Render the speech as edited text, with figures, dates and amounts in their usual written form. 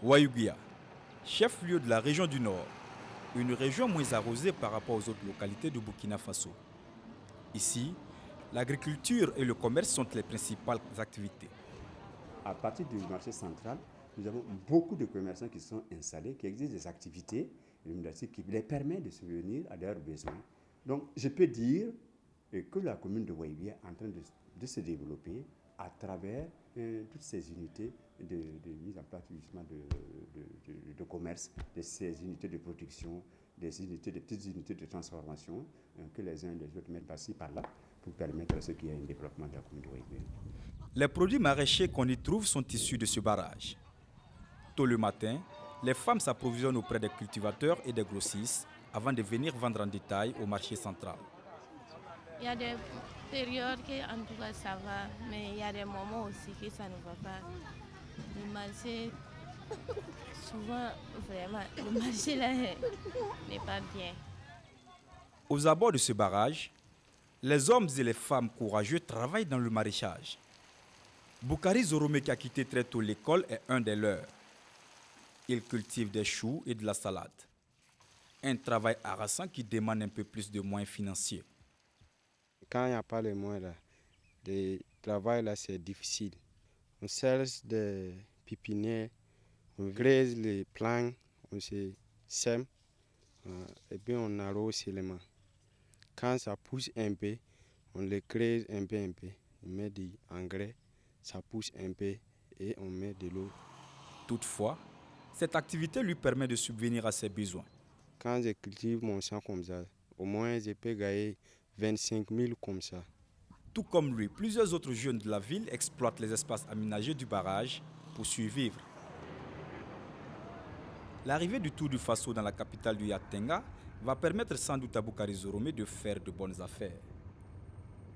Ouayouguia, chef-lieu de la région du Nord, une région moins arrosée par rapport aux autres localités du Burkina Faso. Ici, l'agriculture et le commerce sont les principales activités. À partir du marché central, nous avons beaucoup de commerçants qui sont installés, qui exercent des activités qui les permettent de subvenir à leurs besoins. Donc, je peux dire que la commune de Ouayouguia est en train de se développer à travers toutes ces unités de mise en place justement de commerce, de ces unités de production, des petites unités de transformation que les uns et les autres mettent par-ci par-là pour permettre à ce qu'il y ait un développement de la commune de Ouayouguia. Les produits maraîchers qu'on y trouve sont issus de ce barrage. Tôt le matin, les femmes s'approvisionnent auprès des cultivateurs et des grossistes avant de venir vendre en détail au marché central. Il y a des périodes que en tout cas ça va, mais il y a des moments aussi que ça ne va pas. Le marché, souvent vraiment, le marché là n'est pas bien. Aux abords de ce barrage, les hommes et les femmes courageux travaillent dans le maraîchage. Boukari Zorome, qui a quitté très tôt l'école, est un des leurs. Il cultive des choux et de la salade. Un travail harassant qui demande un peu plus de moyens financiers. Quand il n'y a pas les moyens, là, le travail là, c'est difficile. On cherche des pépinières, on graise les plants, on se sème et puis on arrose seulement. Quand ça pousse un peu, on les creuse un peu. On met de l'engrais, ça pousse un peu et on met de l'eau. Toutefois, cette activité lui permet de subvenir à ses besoins. Quand je cultive mon champ comme ça, au moins je peux gagner 25 000 comme ça. Tout comme lui, plusieurs autres jeunes de la ville exploitent les espaces aménagés du barrage pour survivre. L'arrivée du Tour du Faso dans la capitale du Yatenga va permettre sans doute à Boukari Zorome de faire de bonnes affaires.